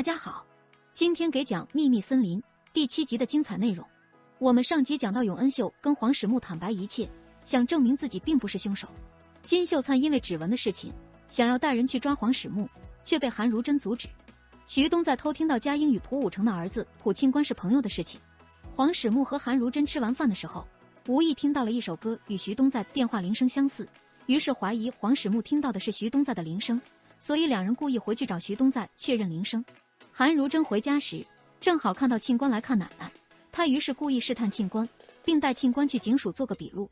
大家好，今天给讲《秘密森林》第7集的精彩内容。我们上集讲到永恩秀跟黄始木坦白一切，想证明自己并不是凶手。金秀灿因为指纹的事情，想要带人去抓黄始木，却被韩如珍阻止。徐东在偷听到嘉英与蒲武成的儿子蒲庆官是朋友的事情。黄始木和韩如珍吃完饭的时候，无意听到了一首歌与徐东在电话铃声相似，于是怀疑黄始木听到的是徐东在的铃声，所以两人故意回去找徐东在确认铃声。韩如珍回家时，正好看到庆官来看奶奶，她于是故意试探庆官，并带庆官去警署做个笔录。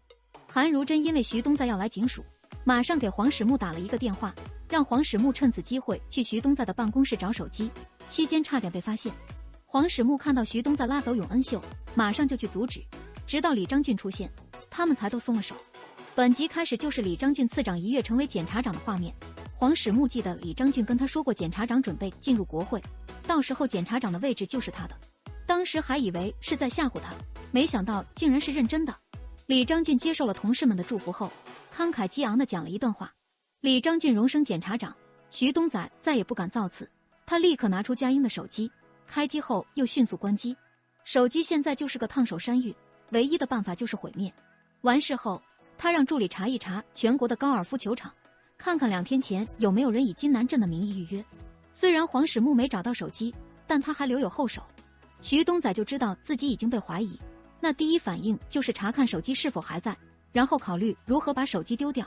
韩如珍因为徐东在要来警署，马上给黄始木打了一个电话，让黄始木趁此机会去徐东在的办公室找手机，期间差点被发现。黄始木看到徐东在拉走永恩秀，马上就去阻止，直到李章俊出现，他们才都松了手。本集开始就是李章俊次长一跃成为检察长的画面。黄始木记得李章俊跟他说过，检察长准备进入国会，到时候检察长的位置就是他的。当时还以为是在吓唬他，没想到竟然是认真的。李章俊接受了同事们的祝福后，慷慨激昂地讲了一段话。李章俊荣升检察长，徐东仔再也不敢造次。他立刻拿出佳音的手机，开机后又迅速关机。手机现在就是个烫手山芋，唯一的办法就是毁灭。完事后，他让助理查一查全国的高尔夫球场，看看2天前有没有人以金南镇的名义预约。虽然黄始木没找到手机，但他还留有后手。徐东仔就知道自己已经被怀疑，那第一反应就是查看手机是否还在，然后考虑如何把手机丢掉。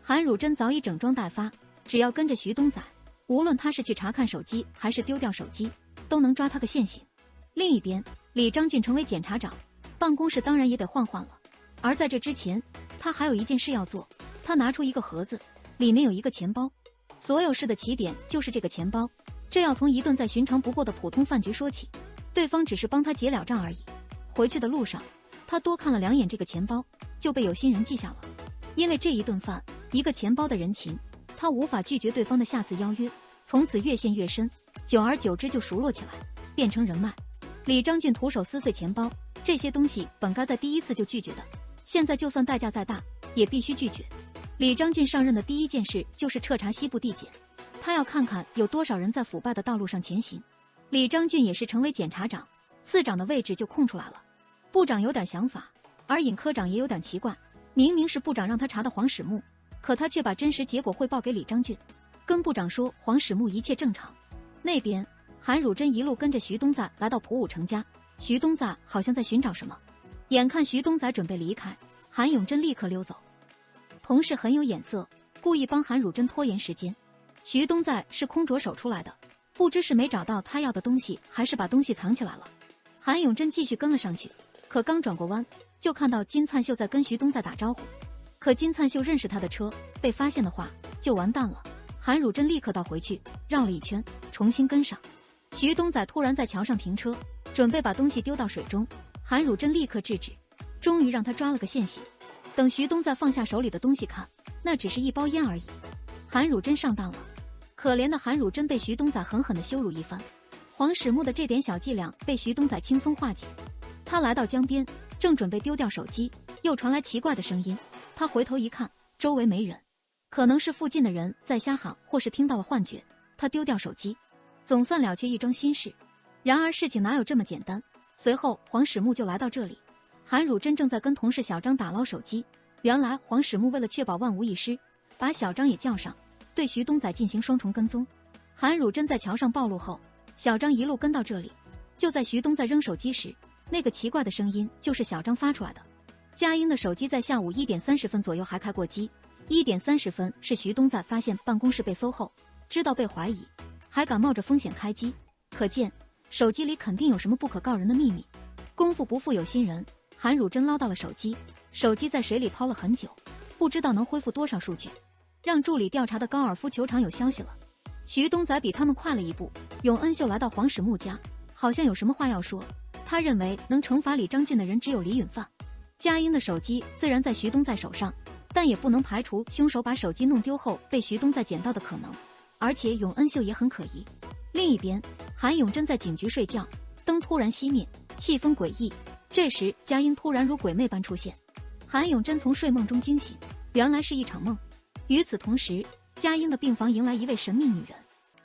韩汝珍早已整装待发，只要跟着徐东仔，无论他是去查看手机还是丢掉手机，都能抓他个现行。另一边，李章俊成为检察长，办公室当然也得换了。而在这之前，他还有一件事要做。他拿出一个盒子，里面有一个钱包。所有事的起点就是这个钱包，这要从一顿再寻常不过的普通饭局说起。对方只是帮他结了账而已。回去的路上，他多看了2眼这个钱包，就被有心人记下了。因为这一顿饭，一个钱包的人情，他无法拒绝对方的下次邀约，从此越陷越深，久而久之就熟络起来，变成人脉。李章俊徒手撕碎钱包，这些东西本该在第一次就拒绝的，现在就算代价再大，也必须拒绝。李章俊上任的第一件事就是彻查西部地检，他要看看有多少人在腐败的道路上前行。李章俊也是成为检察长，次长的位置就空出来了。部长有点想法，而尹科长也有点奇怪，明明是部长让他查的黄始木，可他却把真实结果汇报给李章俊，跟部长说黄始木一切正常。那边韩汝珍一路跟着徐东仔来到蒲武成家，徐东仔好像在寻找什么，眼看徐东仔准备离开，韩永珍立刻溜走。同事很有眼色，故意帮韩汝珍拖延时间。徐东仔是空着手出来的，不知是没找到他要的东西，还是把东西藏起来了。韩永珍继续跟了上去，可刚转过弯，就看到金灿秀在跟徐东仔打招呼。可金灿秀认识他的车，被发现的话就完蛋了。韩汝珍立刻倒回去，绕了一圈，重新跟上。徐东仔突然在桥上停车，准备把东西丢到水中，韩汝珍立刻制止，终于让他抓了个现行。等徐东仔放下手里的东西看，那只是一包烟而已。韩汝珍上当了，可怜的韩汝珍被徐东仔狠狠地羞辱一番。黄始木的这点小伎俩被徐东仔轻松化解。他来到江边，正准备丢掉手机，又传来奇怪的声音。他回头一看，周围没人，可能是附近的人在瞎喊，或是听到了幻觉。他丢掉手机，总算了却一桩心事。然而事情哪有这么简单？随后黄始木就来到这里，韩汝珍正在跟同事小张打捞手机。原来黄始木为了确保万无一失，把小张也叫上，对徐东仔进行双重跟踪。韩汝珍在桥上暴露后，小张一路跟到这里。就在徐东仔扔手机时，那个奇怪的声音就是小张发出来的。佳英的手机在下午1点30分左右还开过机，1点30分是徐东仔发现办公室被搜后，知道被怀疑，还敢冒着风险开机，可见手机里肯定有什么不可告人的秘密。功夫不负有心人，韩汝珍捞到了手机，手机在水里抛了很久，不知道能恢复多少数据。让助理调查的高尔夫球场有消息了，徐东仔比他们快了一步。永恩秀来到黄始木家，好像有什么话要说。他认为能惩罚李章俊的人只有李允范。佳英的手机虽然在徐东仔手上，但也不能排除凶手把手机弄丢后被徐东仔捡到的可能，而且永恩秀也很可疑。另一边，韩永珍在警局睡觉，灯突然熄灭，气氛诡异。这时佳英突然如鬼魅般出现，韩永珍从睡梦中惊醒，原来是一场梦。与此同时，佳英的病房迎来一位神秘女人。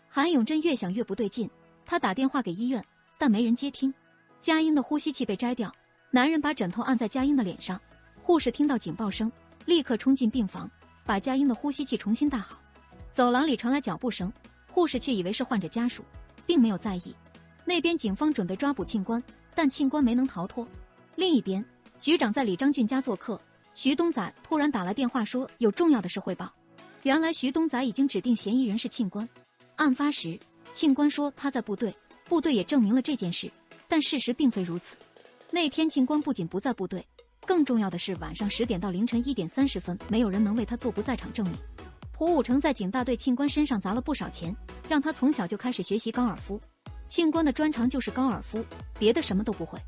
韩永珍越想越不对劲，他打电话给医院，但没人接听。佳音的呼吸器被摘掉，男人把枕头按在佳音的脸上。护士听到警报声，立刻冲进病房，把佳音的呼吸器重新戴好。走廊里传来脚步声，护士却以为是患者家属，并没有在意。那边警方准备抓捕庆官，但庆官没能逃脱。另一边，局长在李章俊家做客，徐东仔突然打来电话说有重要的事汇报。原来徐东仔已经指定嫌疑人是庆官。案发时，庆官说他在部队，部队也证明了这件事，但事实并非如此。那天庆官不仅不在部队，更重要的是晚上10点到凌晨1点30分，没有人能为他做不在场证明。蒲武成在警大队庆官身上砸了不少钱，让他从小就开始学习高尔夫。庆官的专长就是高尔夫，别的什么都不会。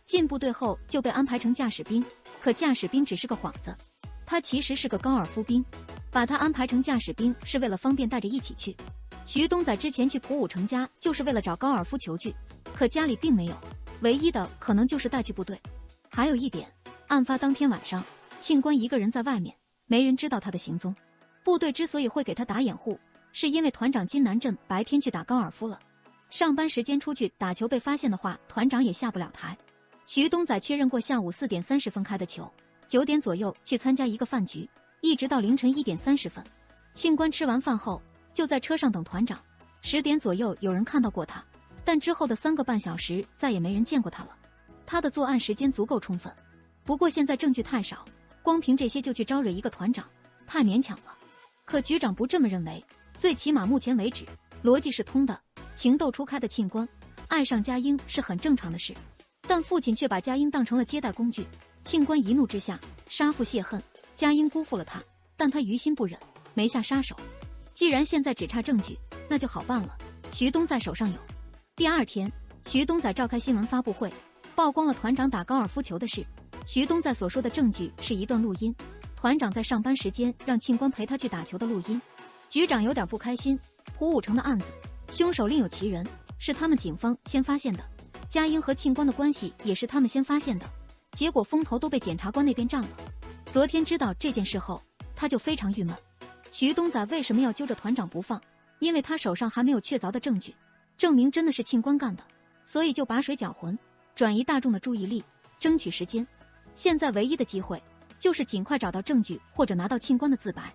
进部队后就被安排成驾驶兵，可驾驶兵只是个幌子，他其实是个高尔夫兵。把他安排成驾驶兵是为了方便带着一起去。徐东仔之前去蒲武成家就是为了找高尔夫球具，可家里并没有，唯一的可能就是带去部队。还有一点，案发当天晚上，庆官一个人在外面，没人知道他的行踪。部队之所以会给他打掩护，是因为团长金南镇白天去打高尔夫了，上班时间出去打球被发现的话，团长也下不了台。徐东仔确认过下午4点30分开的球，9点左右去参加一个饭局，一直到凌晨1点30分。庆官吃完饭后就在车上等团长，10点左右有人看到过他，但之后的3个半小时再也没人见过他了。他的作案时间足够充分，不过现在证据太少，光凭这些就去招惹一个团长，太勉强了。可局长不这么认为，最起码目前为止，逻辑是通的。情窦初开的庆官爱上佳音是很正常的事，但父亲却把佳音当成了接待工具。庆官一怒之下杀父泄恨，佳音辜负了他，但他于心不忍，没下杀手。既然现在只差证据，那就好办了，徐东在手上有。第二天，徐东仔召开新闻发布会，曝光了团长打高尔夫球的事。徐东在所说的证据是一段录音，团长在上班时间让庆官陪他去打球的录音。局长有点不开心，蒲武成的案子凶手另有其人，是他们警方先发现的，佳音和庆官的关系也是他们先发现的，结果风头都被检察官那边占了。昨天知道这件事后，他就非常郁闷。徐东仔为什么要揪着团长不放？因为他手上还没有确凿的证据，证明真的是庆官干的，所以就拔水搅浑，转移大众的注意力，争取时间。现在唯一的机会就是尽快找到证据，或者拿到庆官的自白。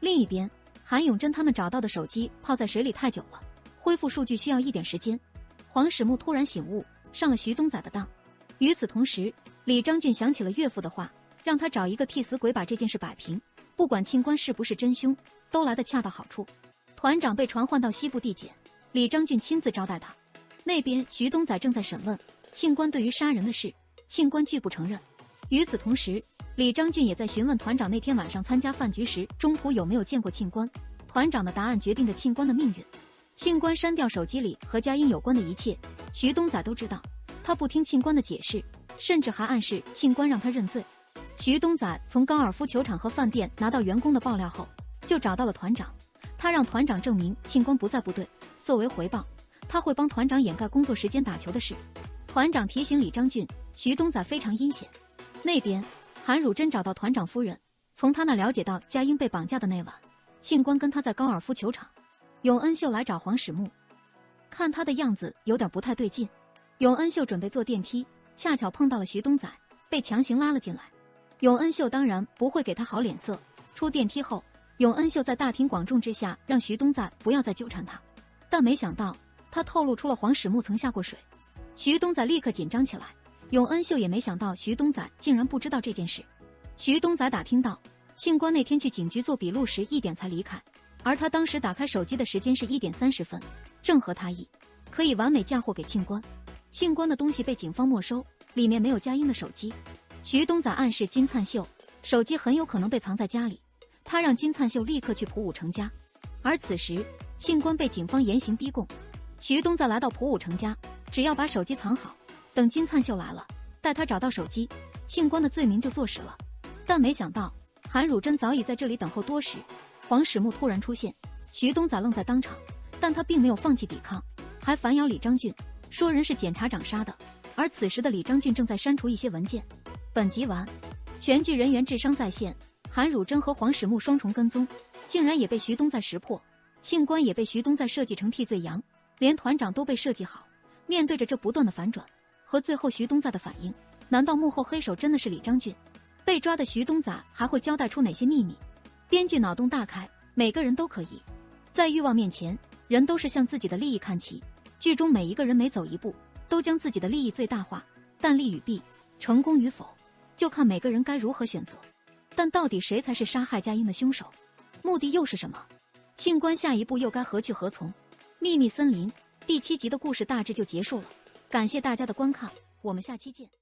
另一边，韩永贞他们找到的手机泡在水里太久了，恢复数据需要一点时间。黄始木突然醒悟，上了徐东仔的当。与此同时，李章俊想起了岳父的话，让他找一个替死鬼把这件事摆平，不管庆官是不是真凶，都来得恰到好处。团长被传唤到西部地检，李章俊亲自招待他。那边徐东仔正在审问庆官对于杀人的事，庆官拒不承认。与此同时，李章俊也在询问团长那天晚上参加饭局时中途有没有见过庆官。团长的答案决定着庆官的命运。庆官删掉手机里和佳音有关的一切，徐东仔都知道。他不听庆官的解释，甚至还暗示庆官让他认罪。徐东仔从高尔夫球场和饭店拿到员工的爆料后，就找到了团长。他让团长证明庆官不在部队，作为回报，他会帮团长掩盖工作时间打球的事。团长提醒李章俊，徐东仔非常阴险。那边，韩汝珍找到团长夫人，从他那了解到佳音被绑架的那晚，庆官跟他在高尔夫球场。永恩秀来找黄始木，看他的样子有点不太对劲。永恩秀准备坐电梯，恰巧碰到了徐东仔，被强行拉了进来。永恩秀当然不会给他好脸色。出电梯后，永恩秀在大庭广众之下让徐东仔不要再纠缠他，但没想到他透露出了黄始木曾下过水。徐东仔立刻紧张起来。永恩秀也没想到徐东仔竟然不知道这件事。徐东仔打听到庆官那天去警局做笔录时1点才离开，而他当时打开手机的时间是1点30分，正合他意，可以完美嫁祸给庆官。庆官的东西被警方没收，里面没有佳音的手机。徐东仔暗示金灿秀手机很有可能被藏在家里，他让金灿秀立刻去蒲武成家。而此时庆官被警方严刑逼供，徐东仔来到蒲武成家，只要把手机藏好，等金灿秀来了，待他找到手机，庆官的罪名就坐实了。但没想到韩汝珍早已在这里等候多时。黄始木突然出现，徐东仔愣在当场，但他并没有放弃抵抗，还反咬李章俊，说人是检察长杀的。而此时的李章俊正在删除一些文件。本集完，全剧人员智商在线，韩汝珍和黄始木双重跟踪，竟然也被徐东仔识破。庆官也被徐东仔设计成替罪羊，连团长都被设计好。面对着这不断的反转和最后徐东仔的反应，难道幕后黑手真的是李章俊？被抓的徐东仔还会交代出哪些秘密？编剧脑洞大开，每个人都可以。在欲望面前，人都是向自己的利益看齐。剧中每一个人每走一步，都将自己的利益最大化，但利与弊，成功与否，就看每个人该如何选择。但到底谁才是杀害佳音的凶手？目的又是什么？庆官下一步又该何去何从？秘密森林第7集的故事大致就结束了，感谢大家的观看，我们下期见。